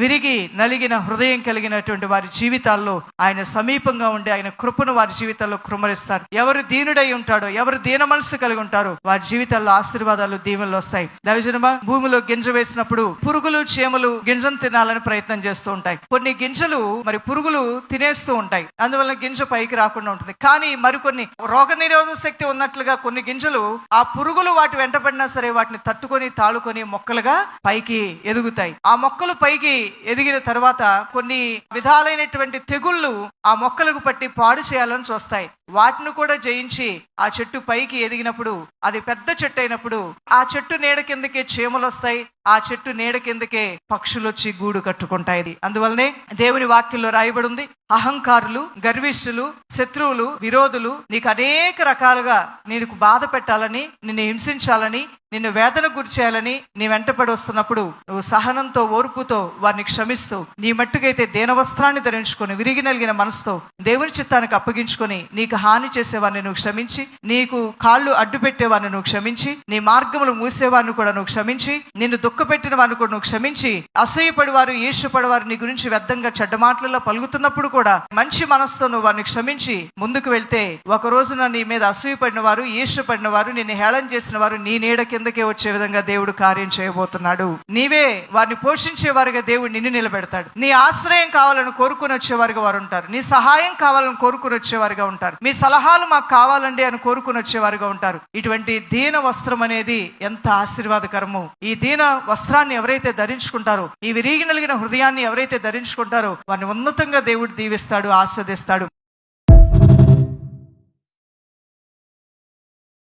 విరిగి నలిగిన హృదయం కలిగినటువంటి వారి జీవితాల్లో ఆయన సమీపంగా ఉండి ఆయన కృపను వారి జీవితాల్లో కృమ్మరిస్తారు. ఎవరు దీనుడై ఉంటాడో, ఎవరు దీన మనసు కలిగి ఉంటారో వారి జీవితాల్లో ఆశీర్వాదాలు, దీవెనలు వస్తాయి. దైవజనమా, భూమిలో గింజ వేసినప్పుడు పురుగులు, చీమలు గింజను తినాలని ప్రయత్నం చేస్తూ ఉంటాయి. కొన్ని గింజలు మరి పురుగులు తినేస్తూ ఉంటాయి, అందువల్ల గింజ పైకి రాకుండా ఉంటుంది. కానీ మరికొన్ని రోగ నిరోధక శక్తి ఉన్నట్లుగా కొన్ని గింజలు ఆ పురుగులు వాటి వెంటబడినా సరే వాటిని తట్టుకొని తాళుకొని మొక్కలుగా పైకి ఎదుగుతాయి. ఆ మొక్కలు పైకి ఎదిగిన తర్వాత కొన్ని విధాలైనటువంటి తెగుళ్ళు ఆ మొక్కలకు పట్టి పాడు చేయాలని చూస్తాయి. వాటిని కూడా జయించి ఆ చెట్టు పైకి ఎదిగినప్పుడు, అది పెద్ద చెట్టు అయినప్పుడు ఆ చెట్టు నీడ కిందకే చీమలు వస్తాయి, ఆ చెట్టు నీడ కిందకే పక్షులు వచ్చి గూడు కట్టుకుంటాయి. అందువల్లనే దేవుని వాక్యంలో రాయబడి ఉంది, అహంకారులు, గర్విష్ఠులు, శత్రువులు, విరోధులు నీకు అనేక రకాలుగా నీకు బాధ పెట్టాలని, నిన్ను హింసించాలని, నిన్ను వేదన గురి చేయాలని నీ వెంటపడి వస్తున్నప్పుడు నువ్వు సహనంతో, ఓర్పుతో వారిని క్షమిస్తూ, నీ మట్టుకైతే దీనవస్త్రాన్ని ధరించుకొని విరిగి నలిగిన మనసుతో దేవుని చిత్తానికి అప్పగించుకొని, నీకు హాని చేసేవారిని నువ్వు క్షమించి, నీకు కాళ్ళు అడ్డు పెట్టేవారిని నువ్వు క్షమించి, నీ మార్గములు మూసేవారిని కూడా నువ్వు క్షమించి, నిన్ను దుఃఖపెట్టిన వారిని కూడా నువ్వు క్షమించి, అసూయపడివారు, ఈర్ష్యపడివారు నీ గురించి వ్యర్థంగా చెడ్డ మాటలలో పలుకుతున్నప్పుడు కూడా మంచి మనసుతో నువ్వు వారిని క్షమించి ముందుకు వెళ్తే, ఒక రోజున నీ మీద అసూయపడిన వారు, ఈర్ష్యపడిన వారు, నిన్ను హేళన చేసిన వారు నీ నీడ కిందకే వచ్చే విధంగా దేవుడు కార్యం చేయబోతున్నాడు. నీవే వారిని పోషించేవారుగా దేవుడు నిన్ను నిలబెడతాడు. నీ ఆశ్రయం కావాలని కోరుకుని వచ్చేవారుగా వారు ఉంటారు. నీ సహాయం కావాలని కోరుకుని వచ్చేవారుగా ఉంటారు. మీ సలహాలు మాకు కావాలండి అని కోరుకుని వచ్చేవారుగా ఉంటారు. ఇటువంటి దీన వస్త్రం అనేది ఎంత ఆశీర్వాదకరమో! ఈ దీన వస్త్రాన్ని ఎవరైతే ధరించుకుంటారో, ఈ విరిగి నలిగిన హృదయాన్ని ఎవరైతే ధరించుకుంటారో వారిని ఉన్నతంగా దేవుడు దీవిస్తాడు, ఆస్వాదిస్తాడు.